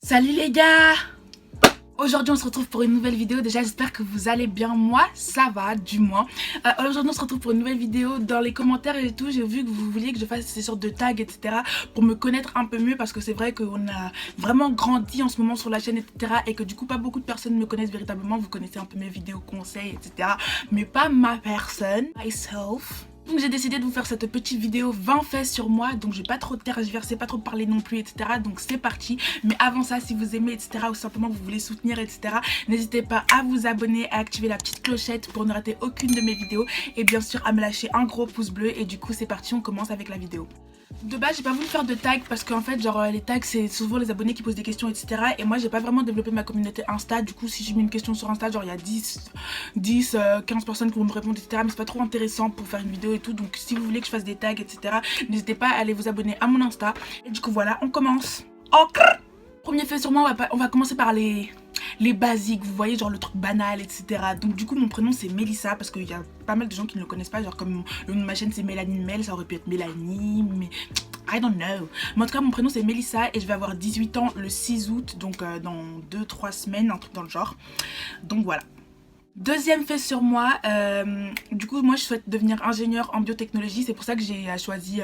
Salut les gars! Aujourd'hui on se retrouve pour une nouvelle vidéo. Déjà j'espère que vous allez bien, moi ça va du moins. Aujourd'hui on se retrouve pour une nouvelle vidéo. Dans les commentaires et tout, j'ai vu que vous vouliez que je fasse ces sortes de tags etc pour me connaître un peu mieux, parce que c'est vrai qu'on a vraiment grandi en ce moment sur la chaîne etc, et que du coup pas beaucoup de personnes me connaissent véritablement. Vous connaissez un peu mes vidéos conseils etc, mais pas ma personne, myself. Donc j'ai décidé de vous faire cette petite vidéo 20 faits sur moi, donc je vais pas trop tergiverser, pas trop parler non plus etc, donc c'est parti. Mais avant ça, si vous aimez etc, ou simplement vous voulez soutenir etc, n'hésitez pas à vous abonner, à activer la petite clochette pour ne rater aucune de mes vidéos, et bien sûr à me lâcher un gros pouce bleu. Et du coup c'est parti, on commence avec la vidéo. De base j'ai pas voulu faire de tags parce qu'en fait genre les tags c'est souvent les abonnés qui posent des questions etc, et moi j'ai pas vraiment développé ma communauté Insta. Du coup si je mets une question sur Insta, genre il y a 15 personnes qui vont me répondre etc, mais c'est pas trop intéressant pour faire une vidéo et tout. Donc si vous voulez que je fasse des tags etc, n'hésitez pas à aller vous abonner à mon Insta. Et du coup voilà, on commence. Premier fait sur moi, on va commencer par les basiques, vous voyez, genre le truc banal etc. Donc du coup mon prénom c'est Mélissa, parce qu'il y a pas mal de gens qui ne le connaissent pas, genre comme le nom de ma chaîne c'est Mélanie Mel, ça aurait pu être Mélanie, mais I don't know. Mais en tout cas mon prénom c'est Mélissa et je vais avoir 18 ans le 6 août, donc dans 2-3 semaines, un truc dans le genre. Donc voilà. Deuxième fait sur moi, du coup moi je souhaite devenir ingénieure en biotechnologie. C'est pour ça que j'ai choisi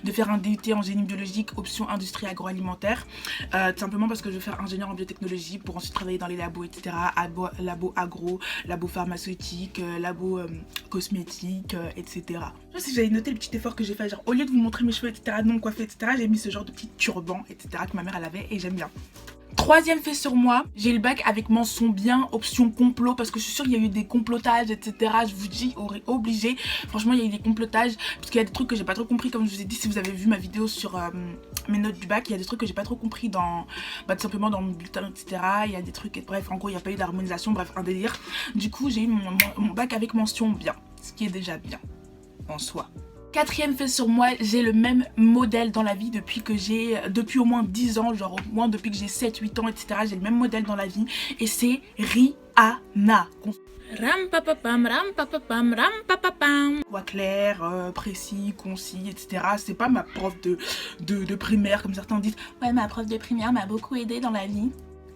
de faire un DUT en génie biologique option industrie agroalimentaire, tout simplement parce que je veux faire ingénieur en biotechnologie pour ensuite travailler dans les labos etc, labo agro, labo pharmaceutique, labo cosmétique etc. Je sais si j'avais noté le petit effort que j'ai fait, genre au lieu de vous montrer mes cheveux etc, non coiffés etc, j'ai mis ce genre de petit turban etc que ma mère elle avait et j'aime bien. Troisième fait sur moi, j'ai eu le bac avec mention bien, option complot, parce que je suis sûre qu'il y a eu des complotages etc, je vous dis obligé, franchement il y a eu des complotages, parce qu'il y a des trucs que j'ai pas trop compris. Comme je vous ai dit, si vous avez vu ma vidéo sur mes notes du bac, il y a des trucs que j'ai pas trop compris dans, tout simplement dans mon bulletin etc, il y a des trucs, bref en gros il n'y a pas eu d'harmonisation, bref un délire. Du coup j'ai eu mon bac avec mention bien, ce qui est déjà bien en soi. Quatrième fait sur moi, j'ai le même modèle dans la vie depuis au moins 10 ans, genre au moins depuis que j'ai 7-8 ans etc, j'ai le même modèle dans la vie et c'est Rihanna. Ram papapam, ram papapam, ram papapam. Voix clair, précis, concis etc. C'est pas ma prof de primaire comme certains disent. Ouais, ma prof de primaire m'a beaucoup aidé dans la vie.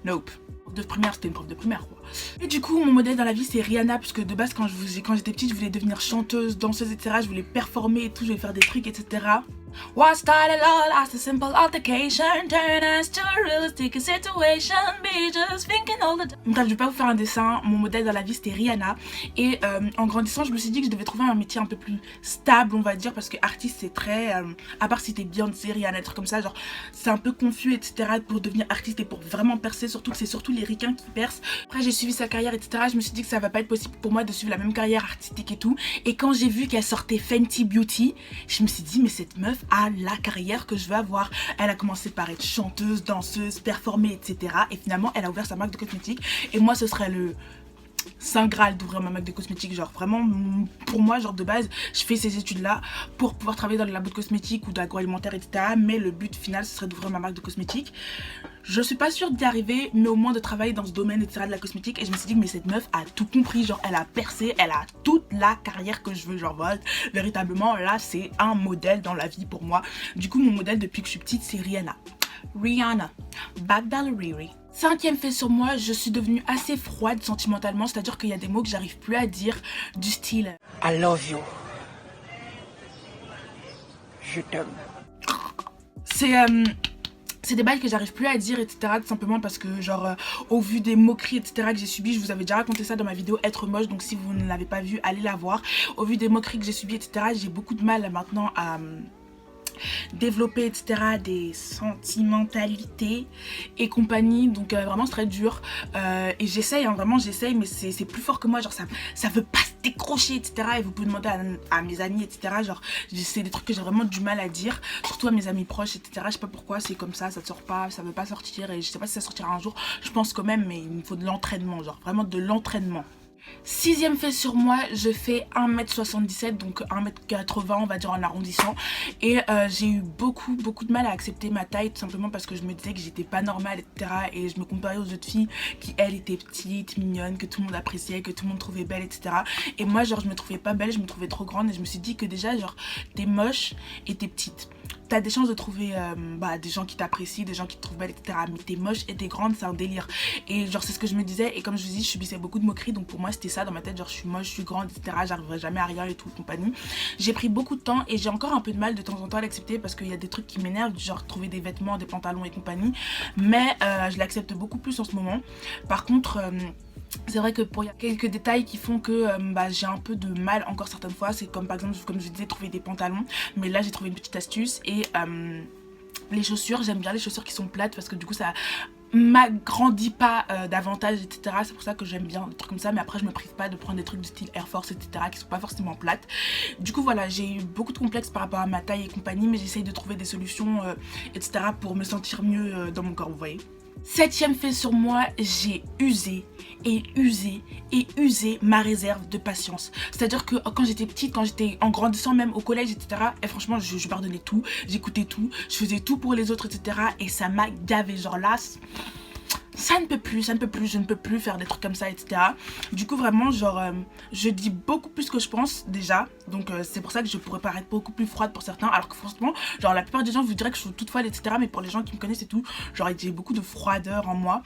Nope. De primaire, c'était une prof de primaire quoi. Et du coup mon modèle dans la vie c'est Rihanna, puisque de base quand j'étais petite je voulais devenir chanteuse, danseuse etc, je voulais performer et tout, je voulais faire des trucs etc. What started all as a simple altercation turned us to a realistic situation, be just thinking all the time. Bref, je vais pas vous faire un dessin, mon modèle dans la vie c'était Rihanna. Et en grandissant je me suis dit que je devais trouver un métier un peu plus stable on va dire, parce que artiste c'est très, à part si t'es Beyoncé, Rihanna, des trucs comme ça, genre c'est un peu confus etc pour devenir artiste et pour vraiment percer, surtout que c'est surtout les ricains qui percent. Après j'ai suivi sa carrière etc, je me suis dit que ça va pas être possible pour moi de suivre la même carrière artistique et tout. Et quand j'ai vu qu'elle sortait Fenty Beauty, je me suis dit mais cette meuf a la carrière que je veux avoir. Elle a commencé par être chanteuse, danseuse, performer etc, et finalement elle a ouvert sa marque de cosmétiques. Et moi ce serait le saint graal d'ouvrir ma marque de cosmétiques, genre vraiment pour moi, genre de base je fais ces études là pour pouvoir travailler dans le labo de cosmétiques ou d'agroalimentaire etc, mais le but final ce serait d'ouvrir ma marque de cosmétiques. Je suis pas sûre d'y arriver, mais au moins de travailler dans ce domaine etc de la cosmétique. Et je me suis dit mais cette meuf a tout compris, genre elle a percé, elle a toute la carrière que je veux, genre voilà, véritablement là c'est un modèle dans la vie pour moi. Du coup mon modèle depuis que je suis petite c'est Rihanna. Bagdala. Cinquième fait sur moi, je suis devenue assez froide sentimentalement, c'est-à-dire qu'il y a des mots que j'arrive plus à dire, du style I love you. Je t'aime. C'est des bails que j'arrive plus à dire etc, tout simplement parce que genre au vu des moqueries etc que j'ai subies, je vous avais déjà raconté ça dans ma vidéo être moche, donc si vous ne l'avez pas vue allez la voir. Au vu des moqueries que j'ai subies etc, j'ai beaucoup de mal maintenant à développer etc des sentimentalités et compagnie, donc vraiment c'est très dur et j'essaye hein, vraiment j'essaye, mais c'est plus fort que moi, genre ça veut pas se décrocher etc. Et vous pouvez demander à mes amis etc, genre c'est des trucs que j'ai vraiment du mal à dire, surtout à mes amis proches etc. Je sais pas pourquoi c'est comme ça sort pas, ça veut pas sortir, et je sais pas si ça sortira un jour, je pense quand même, mais il me faut de l'entraînement, genre vraiment de l'entraînement. Sixième fait sur moi, je fais 1m77, donc 1m80 on va dire en arrondissant, et j'ai eu beaucoup de mal à accepter ma taille, tout simplement parce que je me disais que j'étais pas normale etc, et je me comparais aux autres filles qui elles étaient petites, mignonnes, que tout le monde appréciait, que tout le monde trouvait belle etc, et moi genre je me trouvais pas belle, je me trouvais trop grande, et je me suis dit que déjà genre t'es moche et t'es petite, t'as des chances de trouver des gens qui t'apprécient, des gens qui te trouvent belle, etc. Mais t'es moche et t'es grande, c'est un délire. Et genre c'est ce que je me disais, et comme je vous dis, je subissais beaucoup de moqueries, donc pour moi c'était ça dans ma tête, genre je suis moche, je suis grande, etc. J'arriverai jamais à rien et tout, compagnie. J'ai pris beaucoup de temps et j'ai encore un peu de mal de temps en temps à l'accepter parce qu'il y a des trucs qui m'énervent, genre trouver des vêtements, des pantalons et compagnie. Mais je l'accepte beaucoup plus en ce moment. Par contre... c'est vrai que pour il y a quelques détails qui font que j'ai un peu de mal encore certaines fois. C'est comme par exemple, comme je disais, trouver des pantalons. Mais là j'ai trouvé une petite astuce. Et les chaussures, j'aime bien les chaussures qui sont plates parce que du coup ça m'agrandit pas davantage, etc. C'est pour ça que j'aime bien des trucs comme ça. Mais après je me prive pas de prendre des trucs du style Air Force, etc. qui sont pas forcément plates. Du coup voilà, j'ai eu beaucoup de complexes par rapport à ma taille et compagnie. Mais j'essaye de trouver des solutions, etc. pour me sentir mieux dans mon corps, vous voyez. 7e fait sur moi, j'ai usé ma réserve de patience. C'est-à-dire que quand j'étais petite, quand j'étais en grandissant même au collège, etc. Et franchement, je pardonnais tout, j'écoutais tout, je faisais tout pour les autres, etc. Et ça m'a gavé, genre là... ça ne peut plus, je ne peux plus faire des trucs comme ça, etc. Du coup vraiment genre je dis beaucoup plus que je pense déjà. Donc c'est pour ça que je pourrais paraître beaucoup plus froide pour certains. Alors que franchement genre la plupart des gens vous diraient que je suis toute folle, etc. Mais pour les gens qui me connaissent et tout, genre j'ai beaucoup de froideur en moi.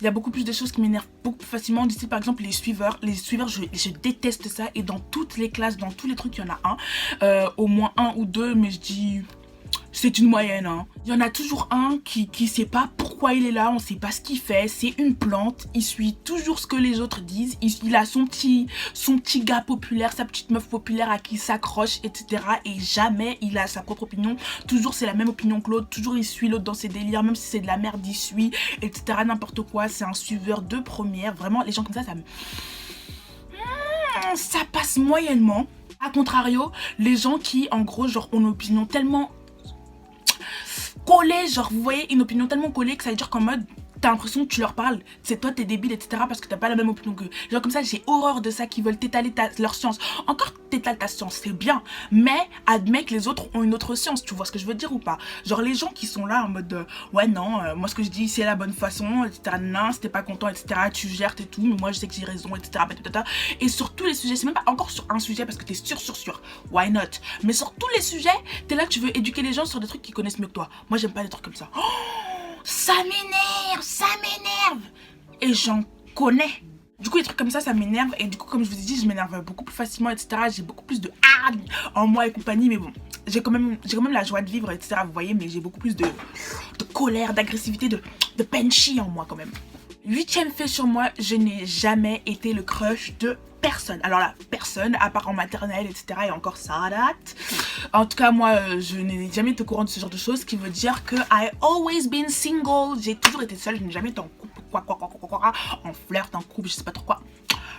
Il y a beaucoup plus de choses qui m'énervent beaucoup plus facilement. D'ici par exemple les suiveurs je déteste ça. Et dans toutes les classes, dans tous les trucs il y en a un, au moins un ou deux. Mais je dis... c'est une moyenne, hein. Il y en a toujours un qui sait pas pourquoi il est là, on sait pas ce qu'il fait, c'est une plante, il suit toujours ce que les autres disent, il a son petit gars populaire, sa petite meuf populaire à qui il s'accroche, etc. Et jamais il a sa propre opinion, toujours c'est la même opinion que l'autre, toujours il suit l'autre dans ses délires, même si c'est de la merde, il suit, etc. N'importe quoi, c'est un suiveur de première, vraiment les gens comme ça passe moyennement. A contrario, les gens qui en gros genre ont une opinion tellement... collée, genre vous voyez, une opinion tellement collée que ça veut dire qu'en mode t'as l'impression que tu leur parles, c'est toi t'es débile, etc. parce que t'as pas la même opinion qu'eux. Genre comme ça, j'ai horreur de ça, qui veulent t'étaler leur science. Encore t'étales ta science, c'est bien, mais admets que les autres ont une autre science, tu vois ce que je veux dire ou pas? Genre les gens qui sont là en mode ouais non, moi ce que je dis c'est la bonne façon, etc. Non, si t'es pas content, etc. tu gères et tout, mais moi je sais que j'ai raison, etc. Et sur tous les sujets, c'est même pas encore sur un sujet parce que t'es sûr, why not? Mais sur tous les sujets, t'es là que tu veux éduquer les gens sur des trucs qu'ils connaissent mieux que toi. Moi j'aime pas les trucs comme ça. Oh, ça m'énerve et j'en connais. Du coup les trucs comme ça m'énerve. Et du coup comme je vous ai dit, je m'énerve beaucoup plus facilement, etc. J'ai beaucoup plus de hargne en moi et compagnie. Mais bon, j'ai quand même la joie de vivre, etc. Vous voyez, mais j'ai beaucoup plus de colère, d'agressivité, de penchy en moi quand même. 8e fait sur moi, je n'ai jamais été le crush de personne. Alors là, personne, à part en maternelle, etc. Et encore ça date. En tout cas, moi, je n'ai jamais été au courant de ce genre de choses, ce qui veut dire que I always been single. J'ai toujours été seule, je n'ai jamais été en couple, en flirt, en couple, je sais pas trop quoi.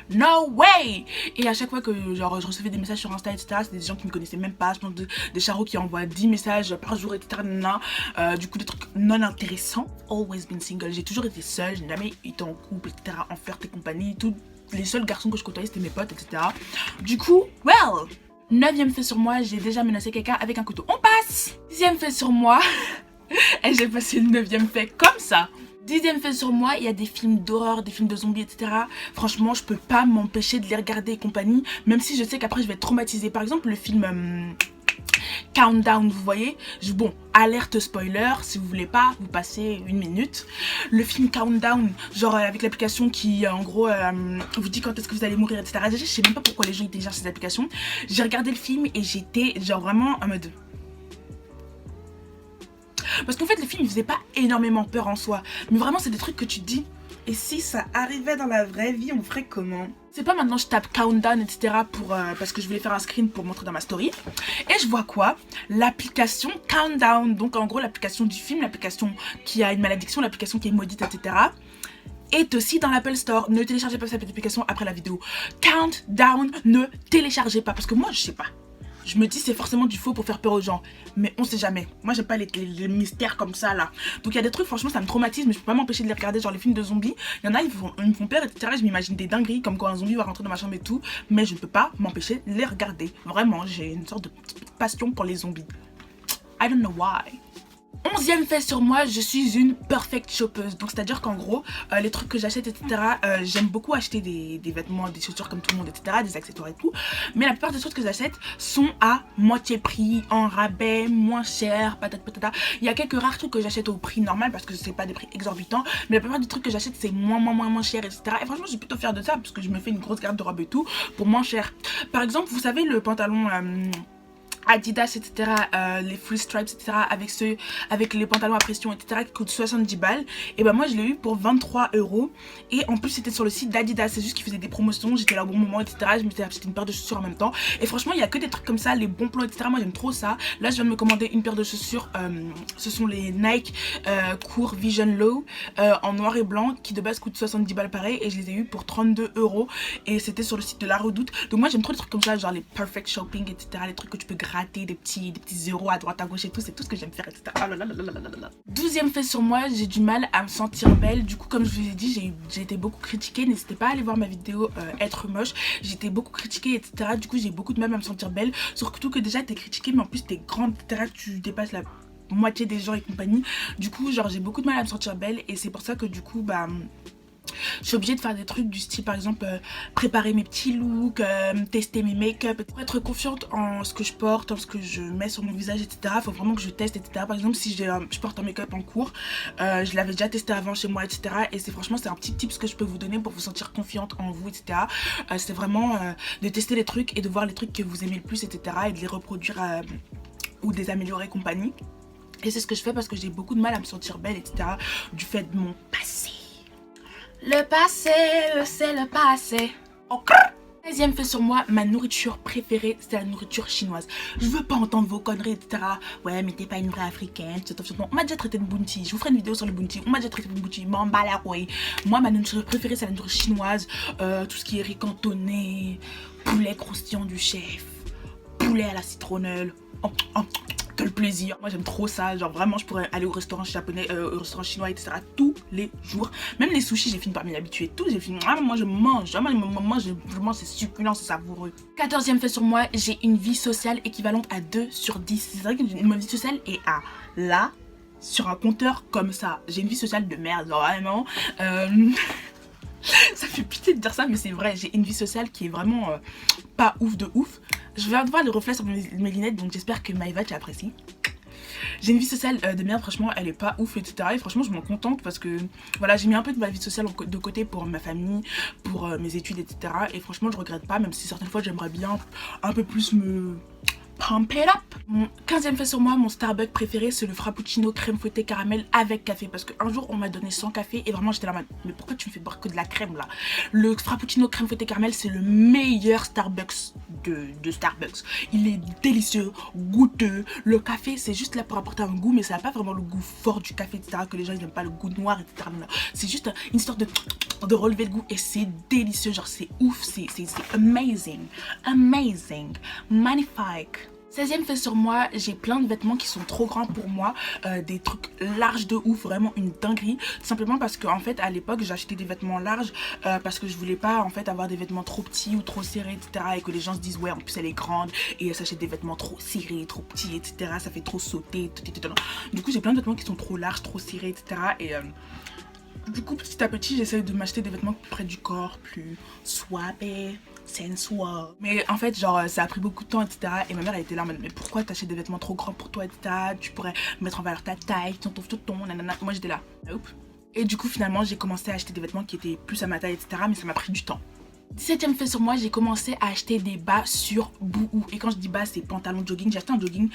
No way! Et à chaque fois que genre, je recevais des messages sur Insta, etc., c'était des gens qui me connaissaient même pas. Je pense des charros qui envoient 10 messages par jour, etc. Du coup, des trucs non intéressants. Always been single. J'ai toujours été seule, je n'ai jamais été en couple, etc., en flirt et compagnie. Tout. Les seuls garçons que je côtoyais c'était mes potes, etc. Du coup, well, 9e fait sur moi, j'ai déjà menacé quelqu'un avec un couteau. On passe. 10e fait sur moi, et j'ai passé le 9e fait comme ça. 10e fait sur moi, il y a des films d'horreur, des films de zombies, etc. Franchement, je peux pas m'empêcher de les regarder et compagnie, même si je sais qu'après je vais être traumatisée. Par exemple, le film... Countdown, vous voyez, bon, alerte spoiler, si vous voulez pas, vous passez 1 minute. Le film Countdown, genre avec l'application qui en gros vous dit quand est-ce que vous allez mourir, etc. Déjà, je sais même pas pourquoi les gens ils téléchargent ces applications. J'ai regardé le film et j'étais genre vraiment en mode... parce qu'en fait le film il faisait pas énormément peur en soi, mais vraiment c'est des trucs que tu te dis, et si ça arrivait dans la vraie vie, on ferait comment? C'est pas maintenant je tape countdown, etc. parce que je voulais faire un screen pour montrer dans ma story. Et je vois quoi? L'application Countdown. Donc en gros l'application du film, l'application qui a une malédiction, l'application qui est maudite, etc. est aussi dans l'Apple Store. Ne téléchargez pas cette application après la vidéo. Countdown, ne téléchargez pas. Parce que moi je sais pas. Je me dis c'est forcément du faux pour faire peur aux gens. Mais on sait jamais. Moi j'aime pas les mystères comme ça là. Donc il y a des trucs franchement ça me traumatise. Mais je peux pas m'empêcher de les regarder. Genre les films de zombies. Il y en a ils me font peur, etc. Je m'imagine des dingueries comme quand un zombie va rentrer dans ma chambre et tout. Mais je ne peux pas m'empêcher de les regarder. Vraiment j'ai une sorte de petite passion pour les zombies. I don't know why. 11e fait sur moi, je suis une perfect shoppeuse. Donc c'est à dire qu'en gros, les trucs que j'achète, etc. J'aime beaucoup acheter des vêtements, des chaussures comme tout le monde, etc. Des accessoires et tout. Mais la plupart des choses que j'achète sont à moitié prix, en rabais, moins cher, patata patata. Il y a quelques rares trucs que j'achète au prix normal parce que c'est pas des prix exorbitants. Mais la plupart des trucs que j'achète c'est moins cher, etc. Et franchement je suis plutôt fière de ça parce que je me fais une grosse garde de robe et tout pour moins cher. Par exemple, vous savez le pantalon... Adidas, etc. Les free stripes, etc. avec les pantalons à pression, etc. qui coûtent 70 balles. Et ben moi je l'ai eu pour 23 €. Et en plus c'était sur le site d'Adidas. C'est juste qu'ils faisaient des promotions. J'étais là au bon moment, etc. Je m'étais acheté une paire de chaussures en même temps. Et franchement il y a que des trucs comme ça, les bons plans, etc. Moi j'aime trop ça. Là je viens de me commander une paire de chaussures. Ce sont les Nike Court Vision Low en noir et blanc qui de base coûtent 70 balles pareil. Et je les ai eu pour 32 €. Et c'était sur le site de La Redoute. Donc moi j'aime trop les trucs comme ça, genre les perfect shopping, etc. Les trucs que tu peux rater, des petits zéros à droite à gauche et tout, c'est tout ce que j'aime faire, etc. Oh là là là là là là là. 12e fait sur moi, j'ai du mal à me sentir belle. Du coup comme je vous ai dit, j'ai été beaucoup critiquée. N'hésitez pas à aller voir ma vidéo être moche. J'ai été beaucoup critiquée, etc. Du coup j'ai beaucoup de mal à me sentir belle. Surtout que déjà t'es critiquée mais en plus t'es grande, etc. Tu dépasses la moitié des gens et compagnie. Du coup genre j'ai beaucoup de mal à me sentir belle. Et c'est pour ça que du coup bah... je suis obligée de faire des trucs du style par exemple préparer mes petits looks, tester mes make-up. Pour être confiante en ce que je porte, en ce que je mets sur mon visage, etc. Faut vraiment que je teste, etc. Par exemple si je porte un make-up en cours, je l'avais déjà testé avant chez moi, etc. Et franchement c'est un petit tip que je peux vous donner pour vous sentir confiante en vous, etc. C'est vraiment de tester les trucs et de voir les trucs que vous aimez le plus, etc. Et de les reproduire ou de les améliorer compagnie. Et c'est ce que je fais parce que j'ai beaucoup de mal à me sentir belle, etc. Du fait de mon passé. Le passé, c'est le passé. Okay. 13e fait sur moi, ma nourriture préférée, c'est la nourriture chinoise. Je veux pas entendre vos conneries, etc. Ouais, mais t'es pas une vraie africaine. On m'a déjà traité de bounty. Je vous ferai une vidéo sur le bounty. On m'a déjà traité de bounty. M'en bats la couille. Moi, ma nourriture préférée, c'est la nourriture chinoise. Tout ce qui est riz cantonné, poulet croustillant du chef, poulet à la citronnelle. Quel plaisir, moi j'aime trop ça, genre vraiment je pourrais aller au restaurant japonais, au restaurant chinois, etc. tous les jours. Même les sushis, j'ai fini par m'y habituer, tout, j'ai fini, moi je mange, vraiment c'est succulent, c'est savoureux. 14e fait sur moi, j'ai une vie sociale équivalente à 2 sur 10. C'est vrai que ma vie sociale est à là, sur un compteur comme ça. J'ai une vie sociale de merde, genre vraiment. Ça fait pitié de dire ça mais c'est vrai, j'ai une vie sociale qui est vraiment pas ouf de ouf. Je viens de voir le reflet sur mes lunettes donc j'espère que Maëva tu apprécies. J'ai une vie sociale de merde, franchement elle est pas ouf, etc. Et franchement je m'en contente parce que voilà, j'ai mis un peu de ma vie sociale de côté pour ma famille, pour mes études, etc. Et franchement je regrette pas, même si certaines fois j'aimerais bien un peu plus me... pump it up. Mon 15e fait sur moi, mon Starbucks préféré c'est le frappuccino crème fouettée caramel avec café. Parce qu'un jour on m'a donné 100 cafés et vraiment j'étais là, mais pourquoi tu me fais boire que de la crème là? Le frappuccino crème fouettée caramel c'est le meilleur Starbucks de Starbucks. Il est délicieux, goûteux. Le café c'est juste là pour apporter un goût mais ça n'a pas vraiment le goût fort du café, etc. Que les gens ils n'aiment pas le goût noir, etc. C'est juste une histoire de relever le goût et c'est délicieux, genre c'est ouf, c'est amazing, magnifique. 16e fait sur moi, j'ai plein de vêtements qui sont trop grands pour moi, des trucs larges de ouf, vraiment une dinguerie. Tout simplement parce que en fait à l'époque j'achetais des vêtements larges parce que je voulais pas en fait avoir des vêtements trop petits ou trop serrés, etc. Et que les gens se disent ouais en plus elle est grande et elle s'achète des vêtements trop serrés, trop petits, etc. Ça fait trop sauter, Du coup j'ai plein de vêtements qui sont trop larges, trop serrés, etc. Et du coup petit à petit j'essaie de m'acheter des vêtements plus près du corps, plus suave, sensual. Mais en fait genre ça a pris beaucoup de temps, etc. Et ma mère elle était là en mode mais pourquoi t'achètes des vêtements trop grands pour toi, etc. Tu pourrais mettre en valeur ta taille, ton nanana. Moi j'étais là, nope. Et du coup finalement j'ai commencé à acheter des vêtements qui étaient plus à ma taille, etc. Mais ça m'a pris du temps. 17e fait sur moi, j'ai commencé à acheter des bas sur Boohoo. Et quand je dis bas c'est pantalon jogging, j'ai acheté un jogging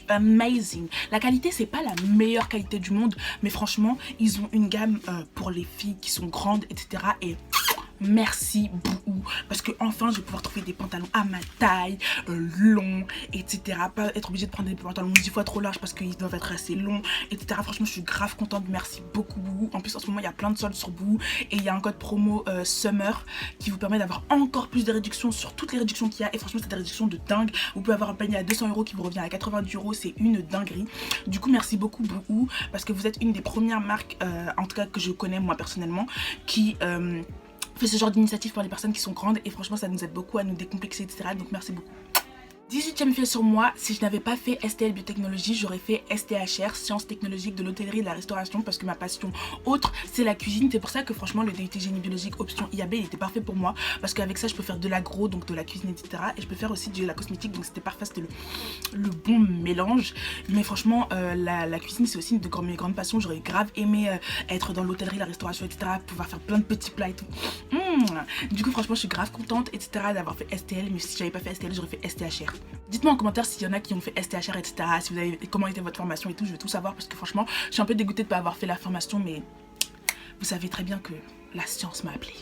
amazing. La qualité c'est pas la meilleure qualité du monde mais franchement ils ont une gamme pour les filles qui sont grandes, etc. Et merci Boohoo parce que enfin je vais pouvoir trouver des pantalons à ma taille, longs, etc. Pas être obligée de prendre des pantalons 10 fois trop larges parce qu'ils doivent être assez longs, etc. Franchement je suis grave contente, merci beaucoup Boohoo. En plus en ce moment il y a plein de soldes sur Boohoo et il y a un code promo Summer qui vous permet d'avoir encore plus de réductions sur toutes les réductions qu'il y a. Et franchement c'est des réductions de dingue. Vous pouvez avoir un panier à 200 € qui vous revient à 90 €, c'est une dinguerie. Du coup merci beaucoup Boohoo parce que vous êtes une des premières marques en tout cas que je connais moi personnellement qui fait ce genre d'initiative pour les personnes qui sont grandes et franchement ça nous aide beaucoup à nous décomplexer, etc. Donc merci beaucoup. 18e fait sur moi, si je n'avais pas fait STL Biotechnologie, j'aurais fait STHR, Sciences technologiques de l'hôtellerie et de la restauration, parce que ma passion autre, c'est la cuisine. C'est pour ça que franchement, le DUT génie biologique option IAB, il était parfait pour moi, parce qu'avec ça, je peux faire de l'agro, donc de la cuisine, etc. Et je peux faire aussi de la cosmétique, donc c'était parfait, c'était le bon mélange. Mais franchement, la cuisine, c'est aussi une de mes grandes passions. J'aurais grave aimé être dans l'hôtellerie, la restauration, etc. Pouvoir faire plein de petits plats et tout. Du coup, franchement, je suis grave contente, etc. d'avoir fait STL, mais si j'avais pas fait STL, j'aurais fait STHR. Dites-moi en commentaire s'il y en a qui ont fait STHR, etc. Si vous avez comment était votre formation et tout, je veux tout savoir parce que franchement, je suis un peu dégoûtée de ne pas avoir fait la formation, mais vous savez très bien que la science m'a appelée.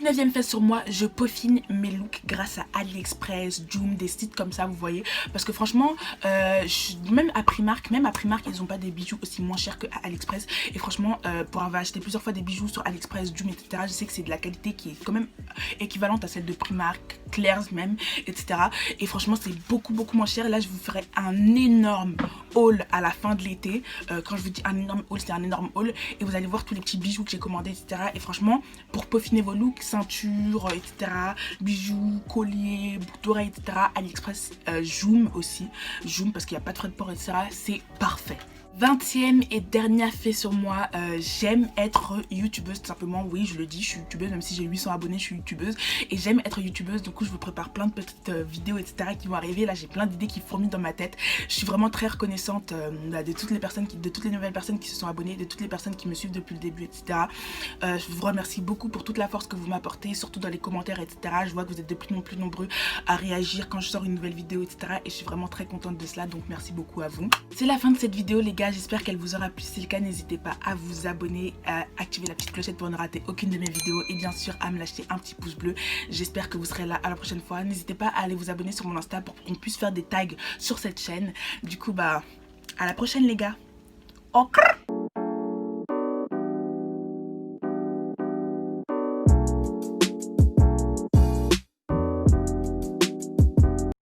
19e fait sur moi, je peaufine mes looks grâce à AliExpress, Joom, des sites comme ça, vous voyez. Parce que franchement, même à Primark, ils n'ont pas des bijoux aussi moins chers que à AliExpress. Et franchement, pour avoir acheté plusieurs fois des bijoux sur AliExpress, Joom, etc., je sais que c'est de la qualité qui est quand même équivalente à celle de Primark, Claire's même, etc. Et franchement, c'est beaucoup moins cher. Et là, je vous ferai un énorme haul à la fin de l'été. Quand je vous dis un énorme haul, c'est un énorme haul. Et vous allez voir tous les petits bijoux que j'ai commandés, etc. Et franchement, pour peaufiner vos looks, ceinture, etc., bijoux, colliers, boucles d'oreilles, etc., AliExpress, Joom aussi, Joom parce qu'il n'y a pas de frais de port, etc., c'est parfait. 20e et dernier fait sur moi, j'aime être youtubeuse tout simplement. Oui, je le dis, je suis youtubeuse, même si j'ai 800 abonnés, je suis youtubeuse et j'aime être youtubeuse. Du coup, je vous prépare plein de petites vidéos, etc. qui vont arriver. Là, j'ai plein d'idées qui fourmillent dans ma tête. Je suis vraiment très reconnaissante de toutes les personnes, de toutes les nouvelles personnes qui se sont abonnées, de toutes les personnes qui me suivent depuis le début, etc. Je vous remercie beaucoup pour toute la force que vous m'apportez, surtout dans les commentaires, etc. Je vois que vous êtes de plus en plus nombreux à réagir quand je sors une nouvelle vidéo, etc. Et je suis vraiment très contente de cela, donc merci beaucoup à vous. C'est la fin de cette vidéo, les gars. J'espère qu'elle vous aura plu. Si c'est le cas, n'hésitez pas à vous abonner, à activer la petite clochette pour ne rater aucune de mes vidéos et bien sûr à me lâcher un petit pouce bleu. J'espère que vous serez là à la prochaine fois. N'hésitez pas à aller vous abonner sur mon Insta pour qu'on puisse faire des tags sur cette chaîne. Du coup, à la prochaine les gars. Au revoir.